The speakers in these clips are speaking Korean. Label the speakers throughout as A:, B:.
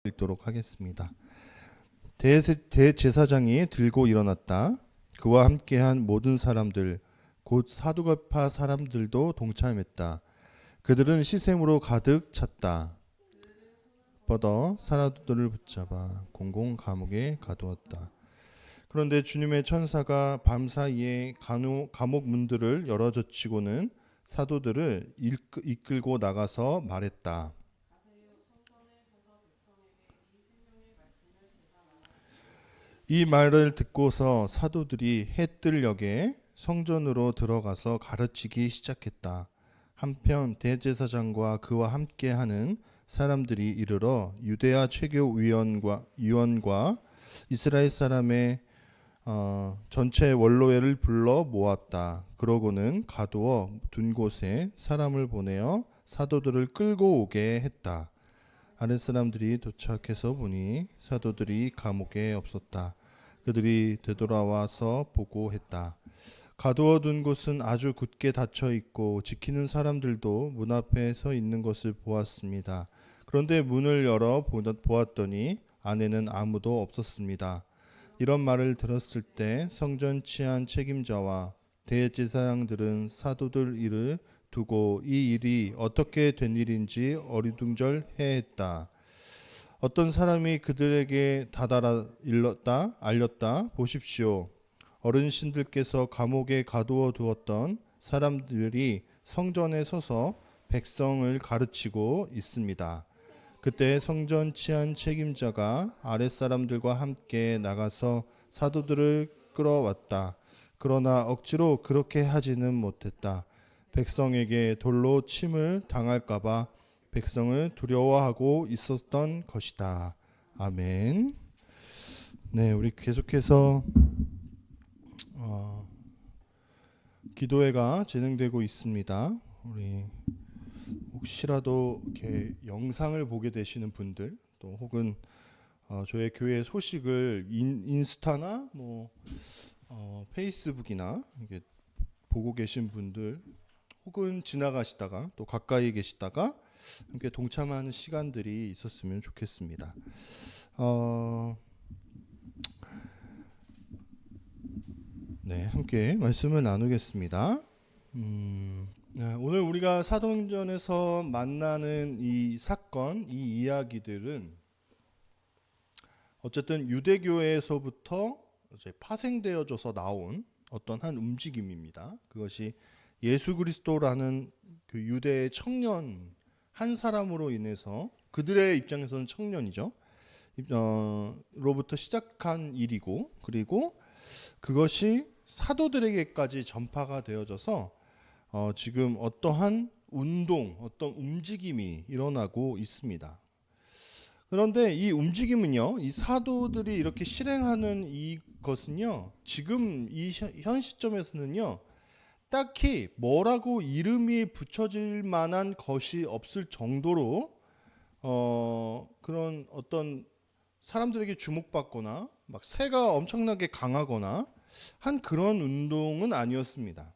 A: 읽도록 하겠습니다. 대제사장이 들고 일어났다. 그와 함께한 모든 사람들 곧 사두개파 사람들도 동참했다. 그들은 시샘으로 가득 찼다. 뻗어 사람들을 붙잡아 공공 감옥에 가두었다. 그런데 주님의 천사가 밤사이에 감옥 문들을 열어젖히고는 사도들을 이끌고 나가서 말했다. 이 말을 듣고서 사도들이 해 뜰 역에 성전으로 들어가서 가르치기 시작했다. 한편 대제사장과 그와 함께하는 사람들이 이르러 유대야 최교 위원과 이스라엘 사람의 전체 원로회를 불러 모았다. 그러고는 가두어 둔 곳에 사람을 보내어 사도들을 끌고 오게 했다. 아랫사람들이 도착해서 보니 사도들이 감옥에 없었다. 그들이 되돌아와서 보고했다. 가두어둔 곳은 아주 굳게 닫혀 있고 지키는 사람들도 문 앞에 서 있는 것을 보았습니다. 그런데 문을 열어 보았더니 안에는 아무도 없었습니다. 이런 말을 들었을 때 성전 치안 책임자와 대제사장들은 사도들 일을 두고 이 일이 어떻게 된 일인지 어리둥절해했다. 어떤 사람이 그들에게 다다라 알렸다. 보십시오. 어르신들께서 감옥에 가두어 두었던 사람들이 성전에 서서 백성을 가르치고 있습니다. 그때 성전 치안 책임자가 아랫사람들과 함께 나가서 사도들을 끌어왔다. 그러나 억지로 그렇게 하지는 못했다. 백성에게 돌로 침을 당할까봐 백성을 두려워하고 있었던 것이다. 아멘. 네, 우리 계속해서 기도회가 진행되고 있습니다. 우리 혹시라도 이렇게 영상을 보게 되시는 분들, 또 혹은 저희 교회 소식을 인스타나 페이스북이나 이게 보고 계신 분들, 혹은 지나가시다가 또 가까이 계시다가 함께 동참하는 시간들이 있었으면 좋겠습니다. 네, 함께 말씀을 나누겠습니다. 오늘 우리가 사도행전에서 만나는 이 사건, 이 이야기들은 어쨌든 유대교회에서부터 이제 파생되어져서 나온 어떤 한 움직임입니다. 그것이 예수 그리스도라는 그 유대의 청년 한 사람으로 인해서, 그들의 입장에서는 청년이죠, 로부터 시작한 일이고, 그리고 그것이 사도들에게까지 전파가 되어져서 지금 어떠한 운동, 어떤 움직임이 일어나고 있습니다. 그런데 이 움직임은요, 이 사도들이 이렇게 실행하는 이것은요, 지금 이 현 시점에서는요, 딱히 뭐라고 이름이 붙여질 만한 것이 없을 정도로 그런 어떤 사람들에게 주목받거나 막 세가 엄청나게 강하거나 한 그런 운동은 아니었습니다.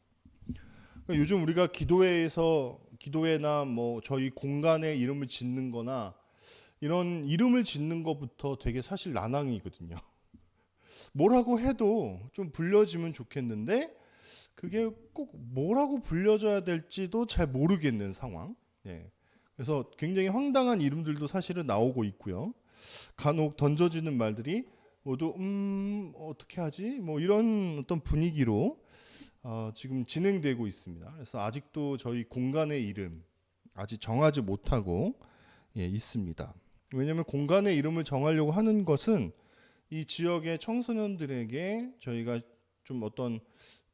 A: 그러니까 요즘 우리가 기도회나 저희 공간에 이름을 짓는 거나 이런 이름을 짓는 것부터 되게 사실 난항이거든요. 뭐라고 해도 좀 불려지면 좋겠는데 그게 꼭 뭐라고 불려져야 될지도 잘 모르겠는 상황. 예. 그래서 굉장히 황당한 이름들도 사실은 나오고 있고요. 간혹 던져지는 말들이 모두 어떻게 하지? 이런 어떤 분위기로 지금 진행되고 있습니다. 그래서 아직도 저희 공간의 이름 아직 정하지 못하고 있습니다. 왜냐하면 공간의 이름을 정하려고 하는 것은 이 지역의 청소년들에게 저희가 좀 어떤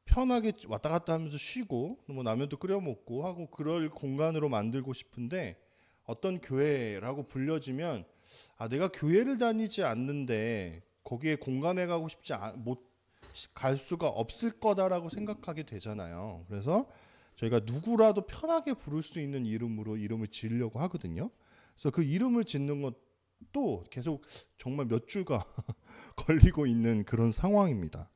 A: 편하게 왔다 갔다 하면서 쉬고 라면도 끓여 먹고 하고 그럴 공간으로 만들고 싶은데, 어떤 교회라고 불려지면 내가 교회를 다니지 않는데 거기에 공간에 가고 싶지 못 갈 수가 없을 거다라고 생각하게 되잖아요. 그래서 저희가 누구라도 편하게 부를 수 있는 이름으로 이름을 지으려고 하거든요. 그래서 그 이름을 짓는 것도 계속 정말 몇 주가 걸리고 있는 그런 상황입니다.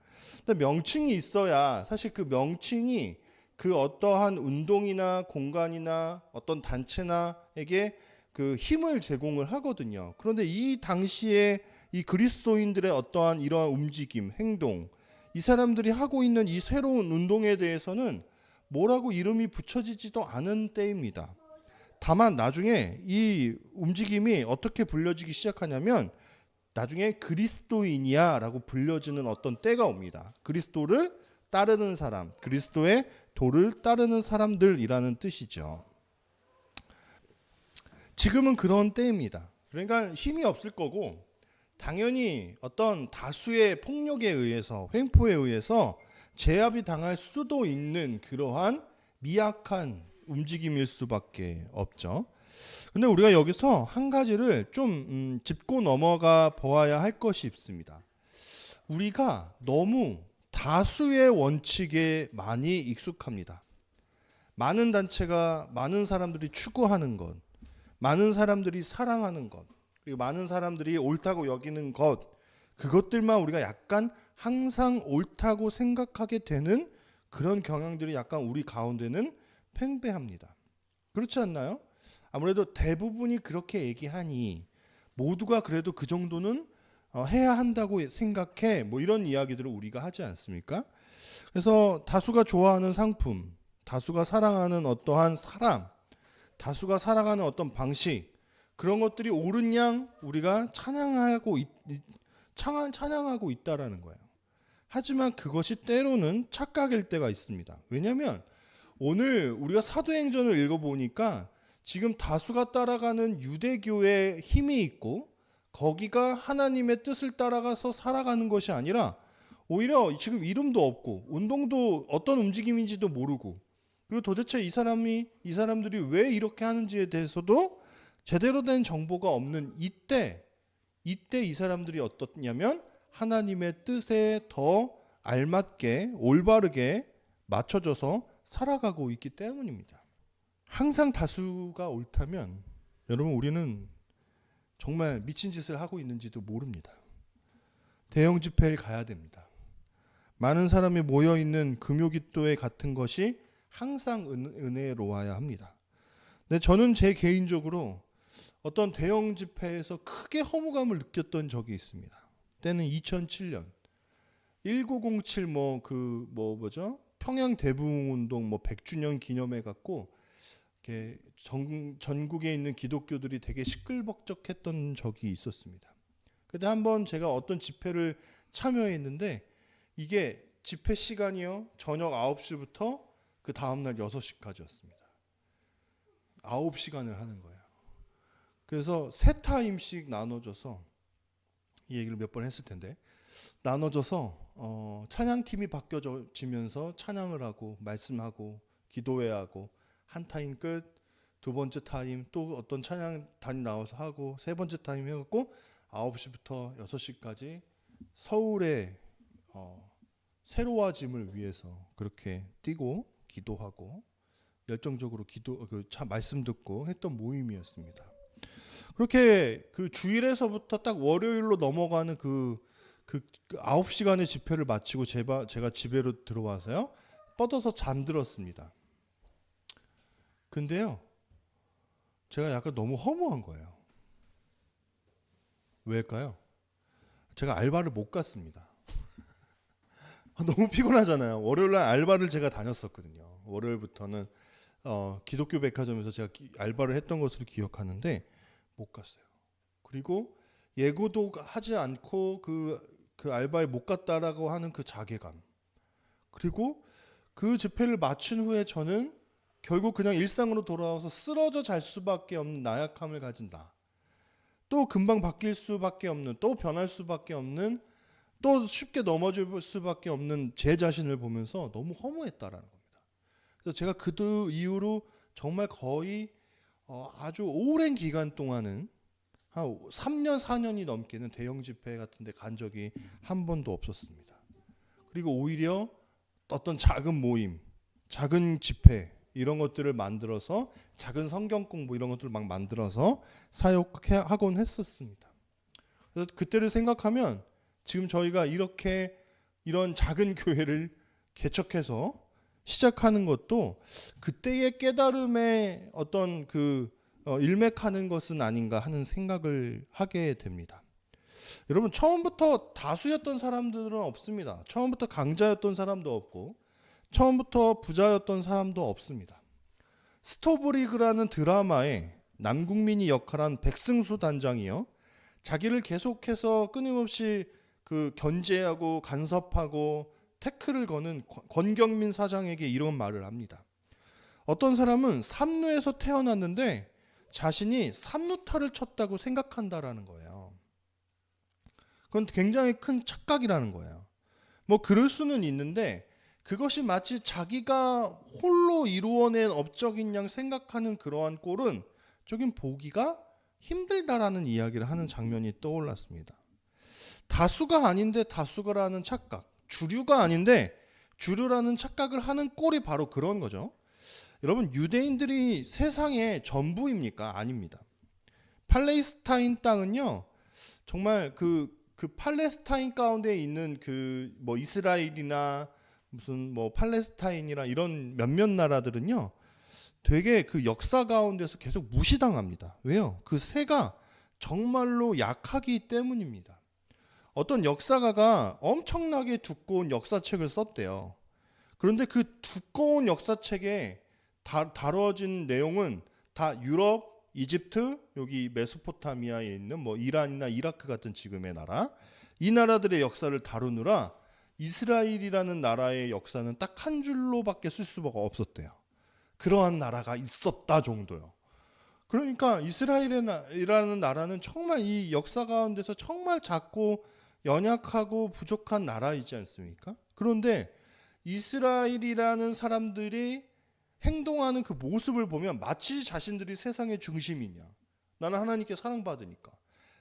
A: 근데 명칭이 있어야 사실 그 명칭이 그 어떠한 운동이나 공간이나 어떤 단체나에게 그 힘을 제공을 하거든요. 그런데 이 당시에 이 그리스도인들의 어떠한 이러한 움직임, 행동, 이 사람들이 하고 있는 이 새로운 운동에 대해서는 뭐라고 이름이 붙여지지도 않은 때입니다. 다만 나중에 이 움직임이 어떻게 불려지기 시작하냐면 나중에 그리스도인이야 라고 불려지는 어떤 때가 옵니다. 그리스도를 따르는 사람, 그리스도의 도를 따르는 사람들이라는 뜻이죠. 지금은 그런 때입니다. 그러니까 힘이 없을 거고 당연히 어떤 다수의 폭력에 의해서, 횡포에 의해서 제압이 당할 수도 있는 그러한 미약한 움직임일 수밖에 없죠. 근데 우리가 여기서 한 가지를 좀 짚고 넘어가 보아야 할 것이 있습니다. 우리가 너무 다수의 원칙에 많이 익숙합니다. 많은 단체가, 많은 사람들이 추구하는 것, 많은 사람들이 사랑하는 것, 그리고 많은 사람들이 옳다고 여기는 것, 그것들만 우리가 약간 항상 옳다고 생각하게 되는 그런 경향들이 약간 우리 가운데는 팽배합니다. 그렇지 않나요? 아무래도 대부분이 그렇게 얘기하니 모두가 그래도 그 정도는 해야 한다고 생각해, 뭐 이런 이야기들을 우리가 하지 않습니까? 그래서 다수가 좋아하는 상품, 다수가 사랑하는 어떠한 사람, 다수가 살아가는 어떤 방식, 그런 것들이 옳은 양 우리가 찬양하고 있다라는 거예요. 하지만 그것이 때로는 착각일 때가 있습니다. 왜냐하면 오늘 우리가 사도행전을 읽어보니까 지금 다수가 따라가는 유대교의 힘이 있고 거기가 하나님의 뜻을 따라가서 살아가는 것이 아니라 오히려 지금 이름도 없고 운동도 어떤 움직임인지도 모르고, 그리고 도대체 이 사람들이 왜 이렇게 하는지에 대해서도 제대로 된 정보가 없는 이때 이 사람들이 어떻냐면 하나님의 뜻에 더 알맞게 올바르게 맞춰져서 살아가고 있기 때문입니다. 항상 다수가 옳다면 여러분 우리는 정말 미친 짓을 하고 있는지도 모릅니다. 대형 집회를 가야 됩니다. 많은 사람이 모여있는 금요기도회 같은 것이 항상 은혜로워야 합니다. 근데 저는 제 개인적으로 어떤 대형 집회에서 크게 허무감을 느꼈던 적이 있습니다. 때는 2007년 1907 평양 대부흥운동 100주년 기념해 갖고 전국에 있는 기독교들이 되게 시끌벅적했던 적이 있었습니다. 그때 한번 제가 어떤 집회를 참여했는데 이게 집회 시간이요 저녁 9시부터 그 다음날 6시까지였습니다. 9시간을 하는 거예요. 그래서 세 타임씩 나눠져서 이 얘기를 몇 번 했을 텐데 나눠져서 찬양팀이 바뀌어지면서 찬양을 하고 말씀하고 기도회하고 한 타임 끝, 두 번째 타임 또 어떤 찬양단이 나와서 하고 세 번째 타임 해갖고 9시부터 6시까지 서울의 새로워짐을 위해서 그렇게 뛰고 기도하고 열정적으로 말씀 듣고 했던 모임이었습니다. 그렇게 그 주일에서부터 딱 월요일로 넘어가는 그 9시간의 집회를 마치고 제가 집에로 들어와서요 뻗어서 잠들었습니다. 근데요 제가 약간 너무 허무한 거예요. 왜일까요? 제가 알바를 못 갔습니다. 너무 피곤하잖아요. 월요일날 알바를 제가 다녔었거든요. 월요일부터는 기독교 백화점에서 제가 알바를 했던 것으로 기억하는데 못 갔어요. 그리고 예고도 하지 않고 그 알바에 못 갔다라고 하는 그 자괴감, 그리고 그 집회를 마친 후에 저는 결국 그냥 일상으로 돌아와서 쓰러져 잘 수밖에 없는 나약함을 가진 나, 또 금방 바뀔 수밖에 없는, 또 변할 수밖에 없는, 또 쉽게 넘어질 수밖에 없는 제 자신을 보면서 너무 허무했다라는 겁니다. 그래서 제가 그 이후로 정말 거의 아주 오랜 기간 동안은 한 3년 4년이 넘게는 대형 집회 같은 데 간 적이 한 번도 없었습니다. 그리고 오히려 어떤 작은 모임, 작은 집회 이런 것들을 만들어서 작은 성경 공부 이런 것들을 막 만들어서 사역하곤 했었습니다. 그래서 그때를 생각하면 지금 저희가 이런 작은 교회를 개척해서 시작하는 것도 그때의 깨달음의 어떤 그 일맥하는 것은 아닌가 하는 생각을 하게 됩니다. 여러분, 처음부터 다수였던 사람들은 없습니다. 처음부터 강자였던 사람도 없고 처음부터 부자였던 사람도 없습니다. 스토브리그라는 드라마에 남궁민이 역할한 백승수 단장이요, 자기를 계속해서 끊임없이 그 견제하고 간섭하고 태클을 거는 권경민 사장에게 이런 말을 합니다. 어떤 사람은 삼루에서 태어났는데 자신이 삼루타를 쳤다고 생각한다라는 거예요. 그건 굉장히 큰 착각이라는 거예요. 뭐 그럴 수는 있는데 그것이 마치 자기가 홀로 이루어낸 업적인 양 생각하는 그러한 꼴은 조금 보기가 힘들다라는 이야기를 하는 장면이 떠올랐습니다. 다수가 아닌데 다수가라는 착각, 주류가 아닌데 주류라는 착각을 하는 꼴이 바로 그런 거죠. 여러분, 유대인들이 세상의 전부입니까? 아닙니다. 팔레스타인 땅은요, 정말 그 팔레스타인 가운데 있는 그 뭐 이스라엘이나 무슨 뭐 팔레스타인이나 이런 몇몇 나라들은요, 되게 그 역사 가운데서 계속 무시당합니다. 왜요? 그 세가 정말로 약하기 때문입니다. 어떤 역사가가 엄청나게 두꺼운 역사책을 썼대요. 그런데 그 두꺼운 역사책에 다뤄진 내용은 다 유럽, 이집트, 여기 메소포타미아에 있는 뭐 이란이나 이라크 같은 지금의 나라, 이 나라들의 역사를 다루느라 이스라엘이라는 나라의 역사는 딱 한 줄로밖에 쓸 수가 없었대요. 그러한 나라가 있었다 정도요. 그러니까 이스라엘이라는 나라는 정말 이 역사 가운데서 정말 작고 연약하고 부족한 나라이지 않습니까? 그런데 이스라엘이라는 사람들이 행동하는 그 모습을 보면 마치 자신들이 세상의 중심이냐, 나는 하나님께 사랑받으니까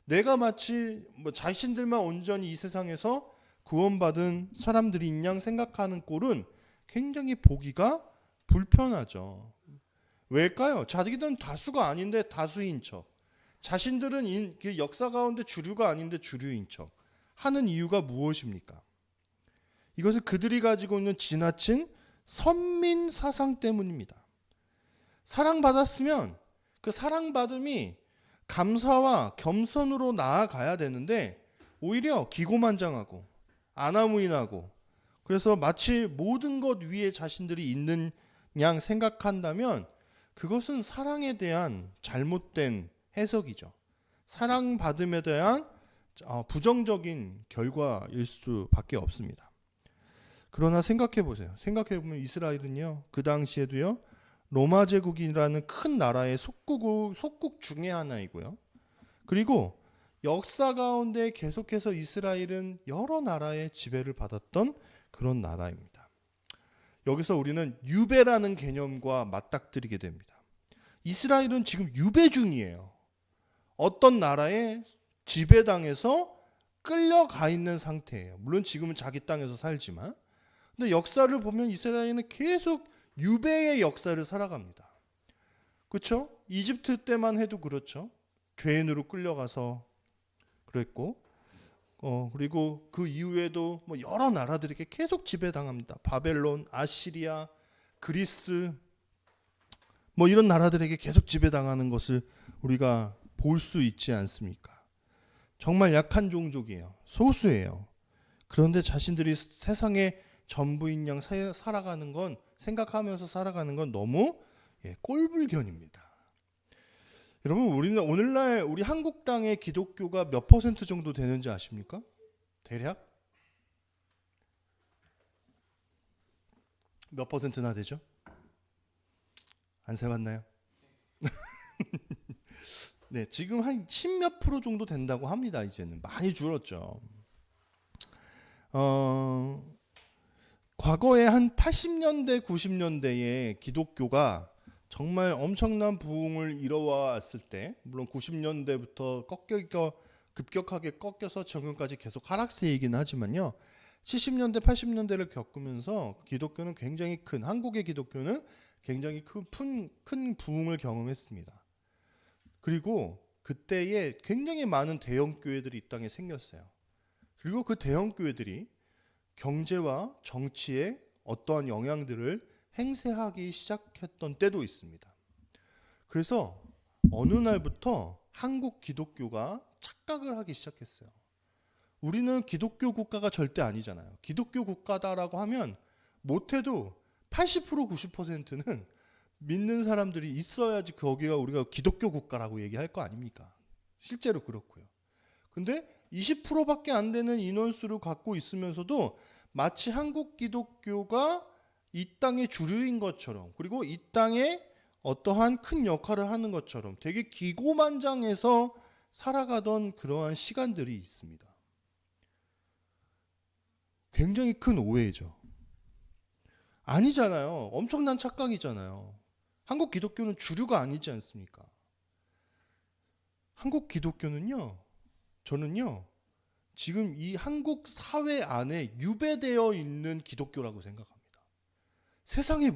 A: 내가 마치 뭐 자신들만 온전히 이 세상에서 구원받은 사람들인 양 생각하는 꼴은 굉장히 보기가 불편하죠. 왜일까요? 자기들은 다수가 아닌데 다수인 척, 자신들은 그 역사 가운데 주류가 아닌데 주류인 척 하는 이유가 무엇입니까? 이것은 그들이 가지고 있는 지나친 선민 사상 때문입니다. 사랑받았으면 그 사랑받음이 감사와 겸손으로 나아가야 되는데 오히려 기고만장하고 안하무인하고, 그래서 마치 모든 것 위에 자신들이 있는 양 생각한다면 그것은 사랑에 대한 잘못된 해석이죠. 사랑받음에 대한 부정적인 결과일 수밖에 없습니다. 그러나 생각해 보세요. 생각해 보면 이스라엘은요, 그 당시에도요, 로마 제국이라는 큰 나라의 속국 중에 하나이고요. 그리고 역사 가운데 계속해서 이스라엘은 여러 나라의 지배를 받았던 그런 나라입니다. 여기서 우리는 유배라는 개념과 맞닥뜨리게 됩니다. 이스라엘은 지금 유배 중이에요. 어떤 나라에 지배당해서 끌려가 있는 상태예요. 물론 지금은 자기 땅에서 살지만, 근데 역사를 보면 이스라엘은 계속 유배의 역사를 살아갑니다. 그렇죠? 이집트 때만 해도 그렇죠. 괴인으로 끌려가서 그랬고, 그리고 그 이후에도 뭐 여러 나라들에게 계속 지배당합니다. 바벨론, 아시리아, 그리스, 뭐 이런 나라들에게 계속 지배당하는 것을 우리가 볼 수 있지 않습니까? 정말 약한 종족이에요. 소수예요. 그런데 자신들이 세상의 전부인 양 살아가는 건, 생각하면서 살아가는 건 너무 꼴불견입니다. 여러분, 우리는 오늘날 우리 한국 땅의 기독교가 몇 퍼센트 정도 되는지 아십니까? 대략? 몇 퍼센트나 되죠? 안 세봤나요? 네, 지금 한 10몇 프로 정도 된다고 합니다. 이제는 많이 줄었죠. 과거에 한 80년대, 90년대에 기독교가 정말 엄청난 부흥을 이뤄왔을 때, 물론 90년대부터 급격하게 꺾여서 지금까지 계속 하락세이긴 하지만요, 70년대, 80년대를 겪으면서 기독교는 굉장히 한국의 기독교는 굉장히 큰 부흥을 경험했습니다. 그리고 그때에 굉장히 많은 대형 교회들이 이 땅에 생겼어요. 그리고 그 대형 교회들이 경제와 정치에 어떠한 영향들을 행세하기 시작했던 때도 있습니다. 그래서 어느 날부터 한국 기독교가 착각을 하기 시작했어요. 우리는 기독교 국가가 절대 아니잖아요. 기독교 국가다라고 하면 못해도 80% 90%는 믿는 사람들이 있어야지 거기가 우리가 기독교 국가라고 얘기할 거 아닙니까? 실제로 그렇고요. 근데 20%밖에 안 되는 인원수를 갖고 있으면서도 마치 한국 기독교가 이 땅의 주류인 것처럼, 그리고 이 땅에 어떠한 큰 역할을 하는 것처럼 되게 기고만장해서 살아가던 그러한 시간들이 있습니다. 굉장히 큰 오해죠. 아니잖아요. 엄청난 착각이잖아요. 한국 기독교는 주류가 아니지 않습니까? 한국 기독교는요, 저는요, 지금 이 한국 사회 안에 유배되어 있는 기독교라고 생각합니다. 세상의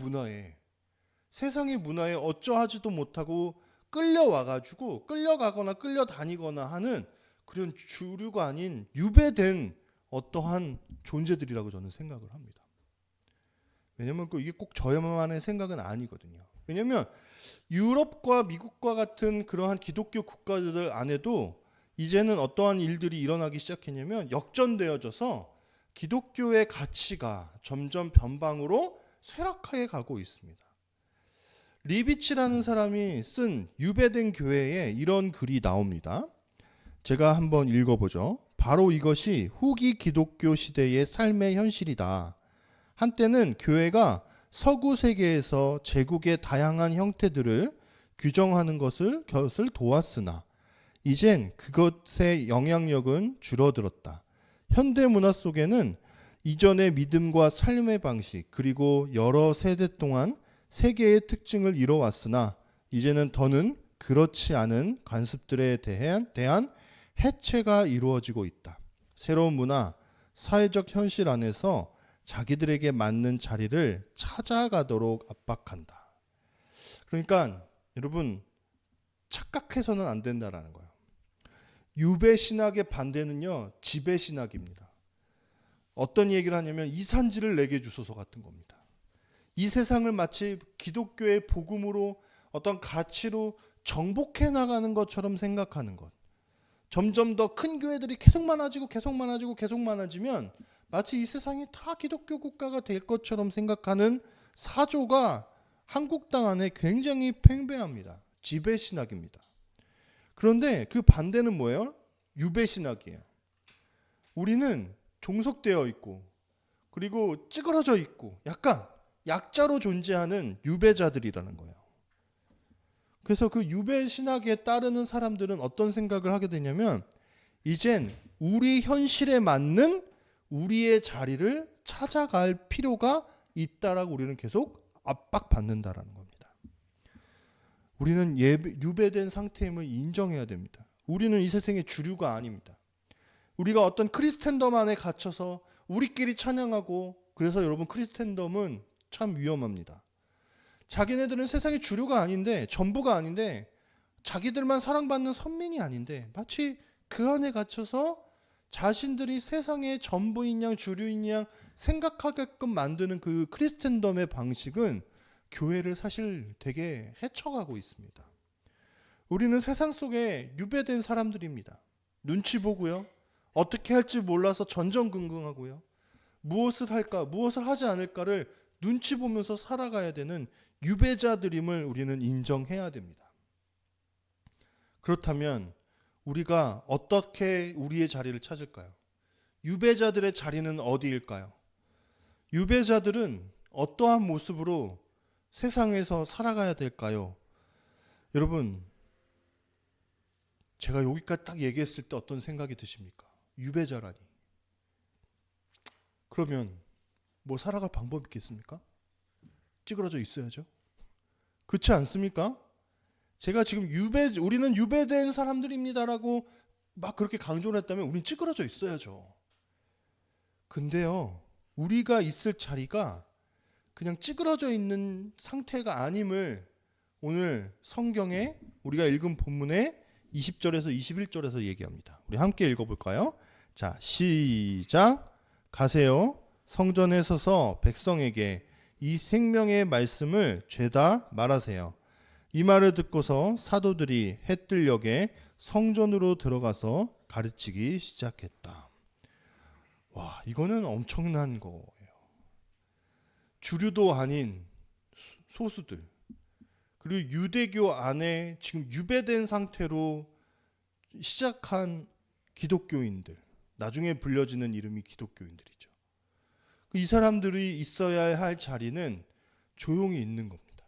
A: 문화에 어쩌하지도 못하고 끌려와가지고 끌려가거나 끌려다니거나 하는 그런 주류가 아닌 유배된 어떠한 존재들이라고 저는 생각을 합니다. 왜냐면 이게 꼭 저만의 생각은 아니거든요. 왜냐면 유럽과 미국과 같은 그러한 기독교 국가들 안에도 이제는 어떠한 일들이 일어나기 시작했냐면 역전되어져서 기독교의 가치가 점점 변방으로 쇠락하게 가고 있습니다. 리비치라는 사람이 쓴 유배된 교회에 이런 글이 나옵니다. 제가 한번 읽어보죠. 바로 이것이 후기 기독교 시대의 삶의 현실이다. 한때는 교회가 서구 세계에서 제국의 다양한 형태들을 규정하는 것을 도왔으나 이젠 그것의 영향력은 줄어들었다. 현대 문화 속에는 이전의 믿음과 삶의 방식 그리고 여러 세대 동안 세계의 특징을 이뤄왔으나 이제는 더는 그렇지 않은 관습들에 대한 해체가 이루어지고 있다. 새로운 문화, 사회적 현실 안에서 자기들에게 맞는 자리를 찾아가도록 압박한다. 그러니까 여러분 착각해서는 안 된다라는 거예요. 유배 신학의 반대는요, 지배 신학입니다. 어떤 얘기를 하냐면 이산지를 내게 주소서 같은 겁니다. 이 세상을 마치 기독교의 복음으로 어떤 가치로 정복해 나가는 것처럼 생각하는 것. 점점 더 큰 교회들이 계속 많아지면 마치 이 세상이 다 기독교 국가가 될 것처럼 생각하는 사조가 한국 땅 안에 굉장히 팽배합니다. 지배 신학입니다. 그런데 그 반대는 뭐예요? 유배 신학이에요. 우리는 종속되어 있고 그리고 찌그러져 있고 약간 약자로 존재하는 유배자들이라는 거예요. 그래서 그 유배 신학에 따르는 사람들은 어떤 생각을 하게 되냐면 이젠 우리 현실에 맞는 우리의 자리를 찾아갈 필요가 있다라고 우리는 계속 압박받는다라는 겁니다. 우리는 유배된 상태임을 인정해야 됩니다. 우리는 이 세상의 주류가 아닙니다. 우리가 어떤 크리스텐덤 안에 갇혀서 우리끼리 찬양하고, 그래서 여러분 크리스텐덤은 참 위험합니다. 자기네들은 세상의 주류가 아닌데, 전부가 아닌데, 자기들만 사랑받는 선민이 아닌데 마치 그 안에 갇혀서 자신들이 세상의 전부인 양 주류인 양 생각하게끔 만드는 그 크리스텐덤의 방식은 교회를 사실 되게 해쳐가고 있습니다. 우리는 세상 속에 유배된 사람들입니다. 눈치 보고요. 어떻게 할지 몰라서 전전긍긍하고요. 무엇을 할까, 무엇을 하지 않을까를 눈치 보면서 살아가야 되는 유배자들임을 우리는 인정해야 됩니다. 그렇다면 우리가 어떻게 우리의 자리를 찾을까요? 유배자들의 자리는 어디일까요? 유배자들은 어떠한 모습으로 세상에서 살아가야 될까요? 여러분, 제가 여기까지 딱 얘기했을 때 어떤 생각이 드십니까? 유배자라니. 그러면 뭐 살아갈 방법이 있겠습니까? 찌그러져 있어야죠. 그렇지 않습니까? 제가 지금 우리는 유배된 사람들입니다라고 막 그렇게 강조를 했다면 우리는 찌그러져 있어야죠. 근데요, 우리가 있을 자리가 그냥 찌그러져 있는 상태가 아님을 오늘 성경에 우리가 읽은 본문의 20절에서 21절에서 얘기합니다. 우리 함께 읽어볼까요? 자, 시작. 가세요. 성전에 서서 백성에게 이 생명의 말씀을 죄다 말하세요. 이 말을 듣고서 사도들이 헷들녘에 성전으로 들어가서 가르치기 시작했다. 와, 이거는 엄청난 거예요. 주류도 아닌 소수들, 그리고 유대교 안에 지금 유배된 상태로 시작한 기독교인들, 나중에 불려지는 이름이 기독교인들이죠. 이 사람들이 있어야 할 자리는 조용히 있는 겁니다.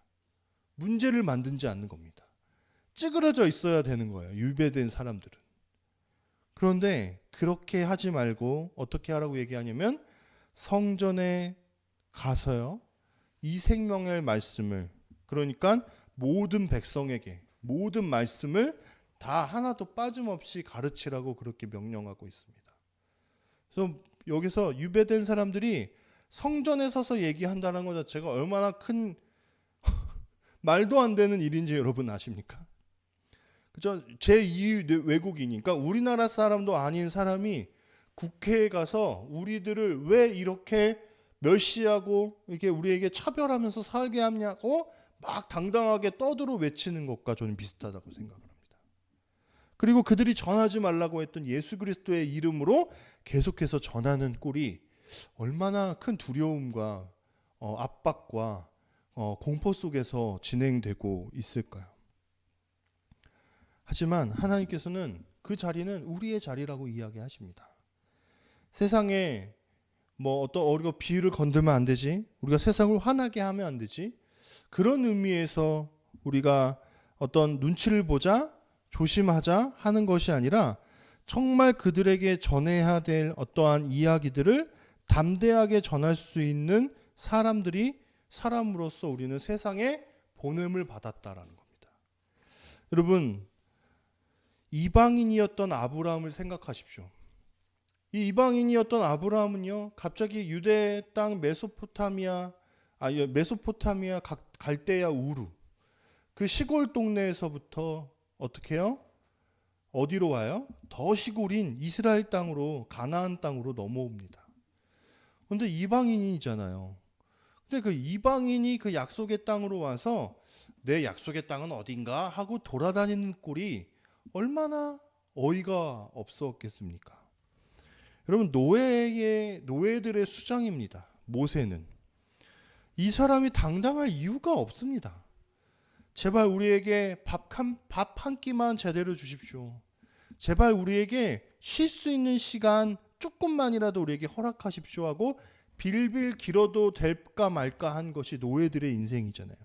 A: 문제를 만들지 않는 겁니다. 찌그러져 있어야 되는 거예요, 유배된 사람들은. 그런데 그렇게 하지 말고 어떻게 하라고 얘기하냐면, 성전에 가서요, 이 생명의 말씀을, 그러니까 모든 백성에게 모든 말씀을 다 하나도 빠짐없이 가르치라고 그렇게 명령하고 있습니다. 그래서 여기서 유배된 사람들이 성전에 서서 얘기한다는 것 자체가 얼마나 큰 말도 안 되는 일인지 여러분 아십니까? 그죠? 제2 외국이니까 우리나라 사람도 아닌 사람이 국회에 가서 우리들을 왜 이렇게 멸시하고 이렇게 우리에게 차별하면서 살게 하냐고 막 당당하게 떠들어 외치는 것과 저는 비슷하다고 생각을 합니다. 그리고 그들이 전하지 말라고 했던 예수 그리스도의 이름으로 계속해서 전하는 꼴이 얼마나 큰 두려움과 압박과 공포 속에서 진행되고 있을까요? 하지만 하나님께서는 그 자리는 우리의 자리라고 이야기하십니다. 세상에 우리가 비유를 건들면 안 되지, 우리가 세상을 화나게 하면 안 되지, 그런 의미에서 우리가 어떤 눈치를 보자, 조심하자 하는 것이 아니라 정말 그들에게 전해야 될 어떠한 이야기들을 담대하게 전할 수 있는 사람으로서 우리는 세상에 보냄을 받았다라는 겁니다. 여러분, 이방인이었던 아브라함을 생각하십시오. 이 이방인이었던 아브라함은요, 갑자기 유대 땅 메소포타미아, 갈대아 우루, 그 시골 동네에서부터 어떻게 해요? 어디로 와요? 더 시골인 이스라엘 땅으로, 가나안 땅으로 넘어옵니다. 그런데 이방인이잖아요. 근데 그 이방인이 그 약속의 땅으로 와서 내 약속의 땅은 어딘가 하고 돌아다니는 꼴이 얼마나 어이가 없었겠습니까? 여러분, 노예들의 수장입니다. 모세는. 이 사람이 당당할 이유가 없습니다. 제발 우리에게 밥 한 끼만 제대로 주십시오. 제발 우리에게 쉴 수 있는 시간 조금만이라도 우리에게 허락하십시오 하고 빌빌 길어도 될까 말까 한 것이 노예들의 인생이잖아요.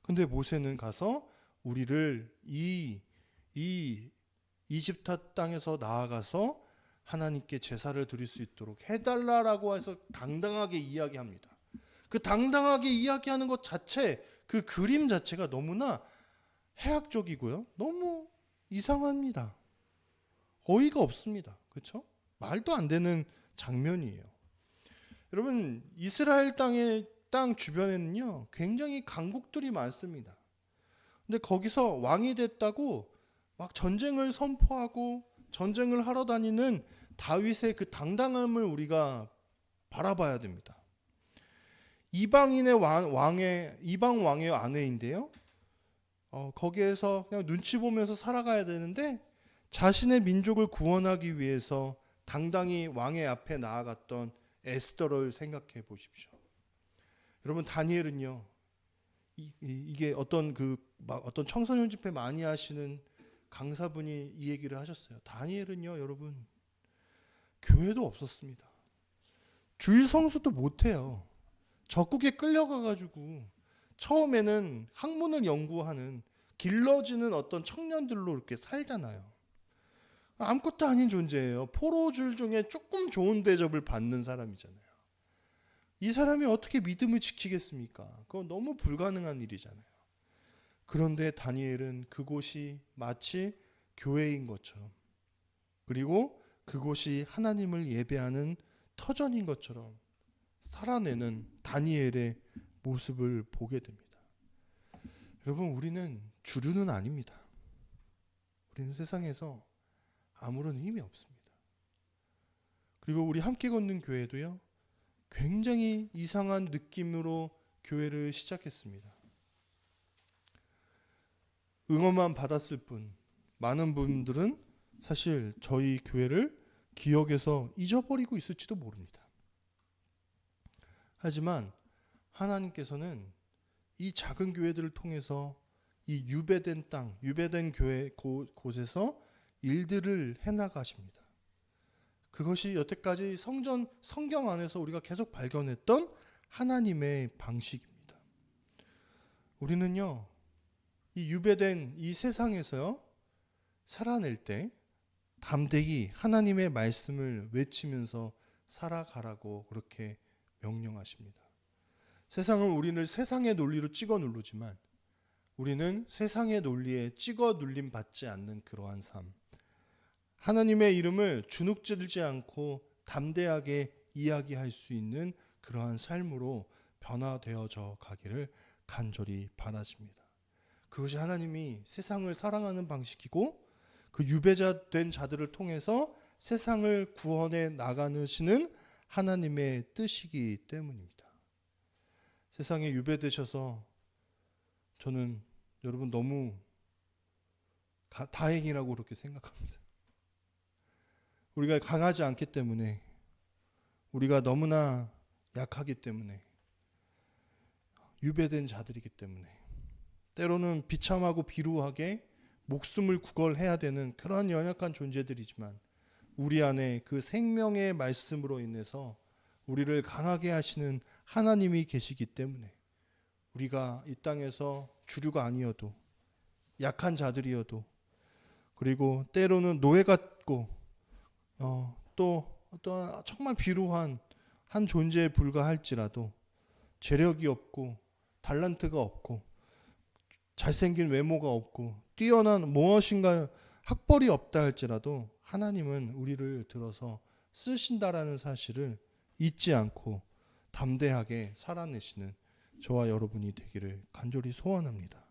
A: 근데 모세는 가서 우리를 이 이집트 땅에서 나아가서 하나님께 제사를 드릴 수 있도록 해달라라고 해서 당당하게 이야기합니다. 그 당당하게 이야기하는 것 자체, 그 그림 자체가 너무나 해학적이고요, 너무 이상합니다. 어이가 없습니다. 그렇죠? 말도 안 되는 장면이에요. 여러분, 이스라엘 땅 주변에는요, 굉장히 강국들이 많습니다. 근데 거기서 왕이 됐다고 막 전쟁을 선포하고 전쟁을 하러 다니는 다윗의 그 당당함을 우리가 바라봐야 됩니다. 이방 왕의 아내인데요, 거기에서 그냥 눈치 보면서 살아가야 되는데 자신의 민족을 구원하기 위해서 당당히 왕의 앞에 나아갔던 에스더를 생각해 보십시오. 여러분, 다니엘은요, 이게 어떤 청소년 집회 많이 하시는 강사분이 이 얘기를 하셨어요. 다니엘은요, 여러분, 교회도 없었습니다. 주일 성수도 못해요. 적국에 끌려가가지고 처음에는 학문을 연구하는 길러지는 어떤 청년들로 이렇게 살잖아요. 아무것도 아닌 존재예요. 포로줄 중에 조금 좋은 대접을 받는 사람이잖아요. 이 사람이 어떻게 믿음을 지키겠습니까? 그건 너무 불가능한 일이잖아요. 그런데 다니엘은 그곳이 마치 교회인 것처럼, 그리고 그곳이 하나님을 예배하는 터전인 것처럼 살아내는 다니엘의 모습을 보게 됩니다. 여러분, 우리는 주류는 아닙니다. 우리는 세상에서 아무런 힘이 없습니다. 그리고 우리 함께 걷는 교회도요, 굉장히 이상한 느낌으로 교회를 시작했습니다. 응원만 받았을 뿐 많은 분들은 사실 저희 교회를 기억에서 잊어버리고 있을지도 모릅니다. 하지만 하나님께서는 이 작은 교회들을 통해서 이 유배된 땅, 유배된 교회 곳에서 일들을 해나가십니다. 그것이 여태까지 성경 안에서 우리가 계속 발견했던 하나님의 방식입니다. 우리는요, 이 유배된 이 세상에서요, 살아낼 때 담대히 하나님의 말씀을 외치면서 살아가라고 그렇게 명령하십니다. 세상은 우리를 세상의 논리로 찍어 누르지만 우리는 세상의 논리에 찍어 눌림 받지 않는 그러한 삶, 하나님의 이름을 주눅들지 않고 담대하게 이야기할 수 있는 그러한 삶으로 변화되어져 가기를 간절히 바라십니다. 그것이 하나님이 세상을 사랑하는 방식이고 그 유배자 된 자들을 통해서 세상을 구원해 나가시는 하나님의 뜻이기 때문입니다. 세상에 유배되셔서 저는 여러분 너무 다행이라고 그렇게 생각합니다. 우리가 강하지 않기 때문에, 우리가 너무나 약하기 때문에, 유배된 자들이기 때문에, 때로는 비참하고 비루하게 목숨을 구걸해야 되는 그런 연약한 존재들이지만 우리 안에 그 생명의 말씀으로 인해서 우리를 강하게 하시는 하나님이 계시기 때문에 우리가 이 땅에서 주류가 아니어도, 약한 자들이어도, 그리고 때로는 노예 같고 또 정말 비루한 한 존재에 불과할지라도 재력이 없고 달란트가 없고 잘생긴 외모가 없고 뛰어난 무엇인가 학벌이 없다 할지라도 하나님은 우리를 들어서 쓰신다라는 사실을 잊지 않고 담대하게 살아내시는 저와 여러분이 되기를 간절히 소원합니다.